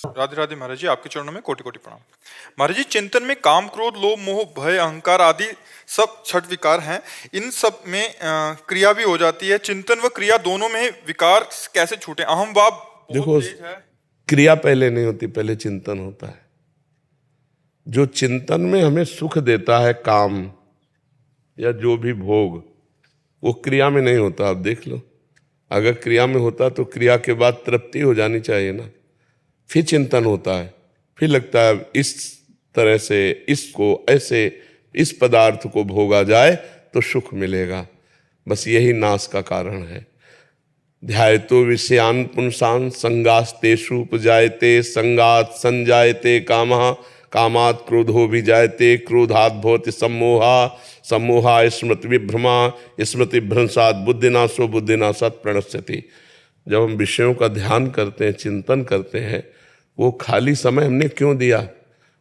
राधे राधे महाराज जी, आपके चरणों में कोटि कोटि प्रणाम। महाराज जी, चिंतन में काम, क्रोध, लोभ, मोह, भय, अहंकार आदि सब छठ विकार हैं। इन सब में क्रिया भी हो जाती है। चिंतन व क्रिया दोनों में विकार कैसे छूटे? अहम भाव बहुत देखो, तेज है। क्रिया पहले नहीं होती, पहले चिंतन होता है। जो चिंतन में हमें सुख देता है, काम या जो भी भोग, वो क्रिया में नहीं होता। आप देख लो, अगर क्रिया में होता तो क्रिया के बाद तृप्ति हो जानी चाहिए ना, फिर चिंतन होता है, फिर लगता है इस तरह से इसको ऐसे इस पदार्थ को भोगा जाए तो सुख मिलेगा। बस यही नाश का कारण है। ध्यायतो विषयान पुंसान संगास्तेषु उपजायते संगात संजायते कामः कामात् क्रोधो विजायते क्रोधात् भवति सम्मोहा सम्मोहा स्मृति विभ्रमा स्मृति भ्रंशात् बुद्धिनाशो बुद्धिनाशात् प्रणश्यति। जब हम विषयों का ध्यान करते हैं, चिंतन करते हैं, वो खाली समय हमने क्यों दिया?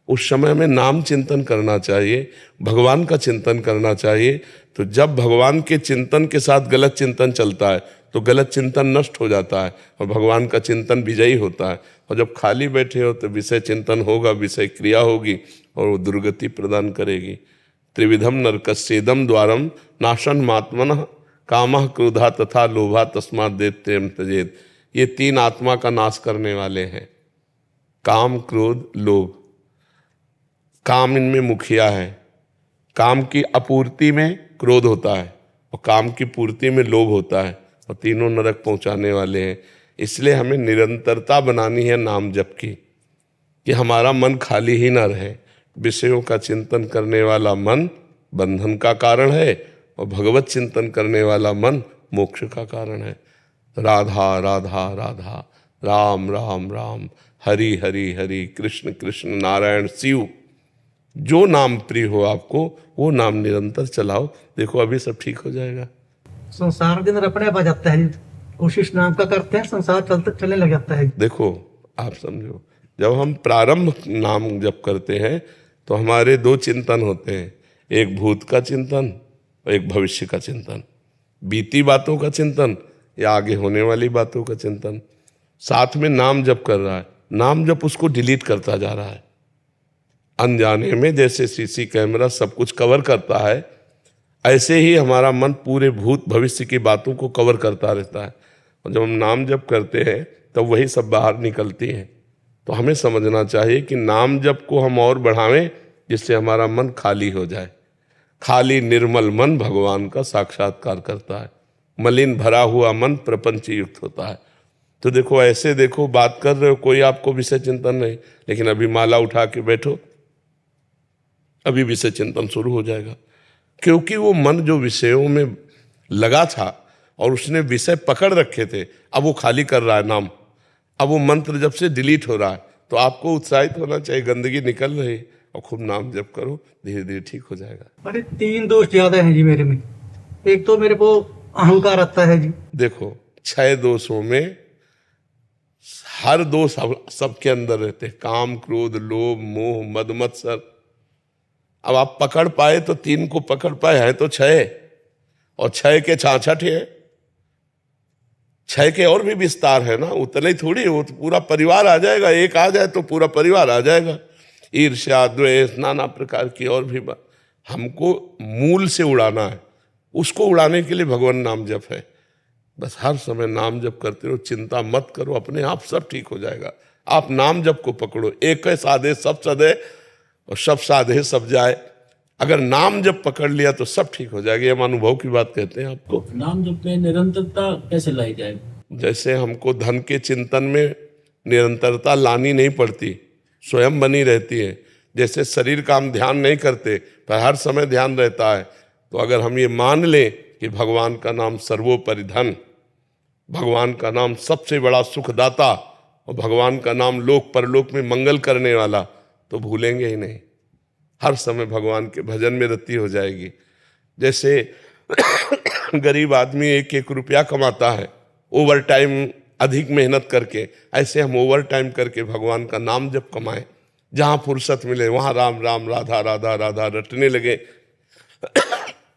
उस समय हमें नाम चिंतन करना चाहिए, भगवान का चिंतन करना चाहिए। तो जब भगवान के चिंतन के साथ गलत चिंतन चलता है तो गलत चिंतन नष्ट हो जाता है और भगवान का चिंतन विजयी होता है। और जब खाली बैठे हो तो विषय चिंतन होगा, विषय क्रिया होगी और वो दुर्गति प्रदान करेगी। त्रिविधम नरकस्येदम द्वारम नाशन मात्मन कामः क्रोधा तथा लोभा तस्मात् दैत्यम त्यजेत। ये तीन आत्मा का नाश करने वाले हैं, काम, क्रोध, लोभ। काम इनमें मुखिया है। काम की अपूर्ति में क्रोध होता है और काम की पूर्ति में लोभ होता है, और तीनों नरक पहुंचाने वाले हैं। इसलिए हमें निरंतरता बनानी है नाम जप की, कि हमारा मन खाली ही ना रहे। विषयों का चिंतन करने वाला मन बंधन का कारण है और भगवत चिंतन करने वाला मन मोक्ष का कारण है। राधा राधा राधा, राम राम राम, हरि हरि हरि, कृष्ण कृष्ण, नारायण शिव। जो नाम प्रिय हो आपको वो नाम निरंतर चलाओ। देखो अभी सब ठीक हो जाएगा। संसार के अंदर अपने आप आ जाता है। कोशिश नाम का करते हैं, संसार चलने लग जाता है। देखो आप समझो, जब हम प्रारंभ नाम जप करते हैं तो हमारे दो चिंतन होते हैं, एक भूत का चिंतन और एक भविष्य का चिंतन, बीती बातों का चिंतन या आगे होने वाली बातों का चिंतन। साथ में नाम जप कर रहा है, नाम जप उसको डिलीट करता जा रहा है। अनजाने में जैसे सीसी कैमरा सब कुछ कवर करता है, ऐसे ही हमारा मन पूरे भूत भविष्य की बातों को कवर करता रहता है। और जब हम नाम जप करते हैं तब वही सब बाहर निकलती हैं। तो हमें समझना चाहिए कि नाम जप को हम और बढ़ावें, जिससे हमारा मन खाली हो जाए। खाली निर्मल मन भगवान का साक्षात्कार करता है, मलिन भरा हुआ मन प्रपंच युक्त होता है। तो देखो, ऐसे देखो, बात कर रहे हो, कोई आपको विषय चिंतन नहीं, लेकिन अभी माला उठा के बैठो, अभी विषय चिंतन शुरू हो जाएगा। क्योंकि वो मन जो विषयों में लगा था और उसने विषय पकड़ रखे थे, अब वो खाली कर रहा है नाम। अब वो मंत्र जब से डिलीट हो रहा है तो आपको उत्साहित होना चाहिए, गंदगी निकल रही और खूब नाम जप करो, धीरे धीरे ठीक हो जाएगा। अरे 3 दोष ज्यादा हैं जी मेरे में। एक तो मेरे को अहंकार आता है जी। देखो, 6 दोषों में हर दोष सबके अंदर रहते हैं, काम, क्रोध, लोभ, मोह, मद, मत्सर। अब आप पकड़ पाए तो 3 को पकड़ पाए, हैं तो 6, और 6 के 66 है। 6 के और भी विस्तार है ना, उतना ही थोड़ी, वो तो पूरा परिवार आ जाएगा। एक आ जाए तो पूरा परिवार आ जाएगा। ईर्ष्या, द्वेष, नाना प्रकार की और भी बात। हमको मूल से उड़ाना है, उसको उड़ाने के लिए भगवान नाम जप है। बस हर समय नाम जप करते रहो, चिंता मत करो, अपने आप सब ठीक हो जाएगा। आप नाम जप को पकड़ो, एक है साधे सब सदे और सब साधे सब जाए। अगर नाम जब पकड़ लिया तो सब ठीक हो जाएगा। ये हम अनुभव की बात कहते हैं आपको। नाम जप में निरंतरता कैसे लाई जाए? जैसे हमको धन के चिंतन में निरंतरता लानी नहीं पड़ती, स्वयं बनी रहती है। जैसे शरीर का हम ध्यान नहीं करते पर हर समय ध्यान रहता है, तो अगर हम ये मान लें कि भगवान का नाम सर्वोपरि धन, भगवान का नाम सबसे बड़ा सुखदाता और भगवान का नाम लोक परलोक में मंगल करने वाला, तो भूलेंगे ही नहीं। हर समय भगवान के भजन में रति हो जाएगी। जैसे गरीब आदमी 1-1 रुपया कमाता है ओवर टाइम अधिक मेहनत करके, ऐसे हम ओवर टाइम करके भगवान का नाम जब कमाएं, जहां फुर्सत मिले वहां राम राम, राधा राधा राधा रटने लगे।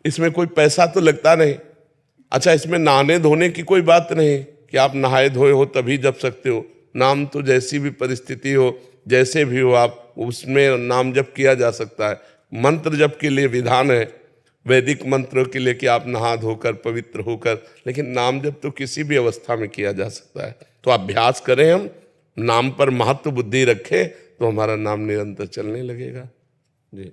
इसमें कोई पैसा तो लगता नहीं। अच्छा, इसमें नहाने धोने की कोई बात नहीं कि आप नहाए धोए हो तभी जप सकते हो, नाम तो जैसी भी परिस्थिति हो, जैसे भी हो, आप उसमें नाम जप किया जा सकता है। मंत्र जप के लिए विधान है, वैदिक मंत्रों के लिए कि आप नहा धोकर पवित्र होकर, लेकिन नाम जप तो किसी भी अवस्था में किया जा सकता है। तो अभ्यास करें, हम नाम पर महत्व बुद्धि रखें तो हमारा नाम निरंतर चलने लगेगा। जी।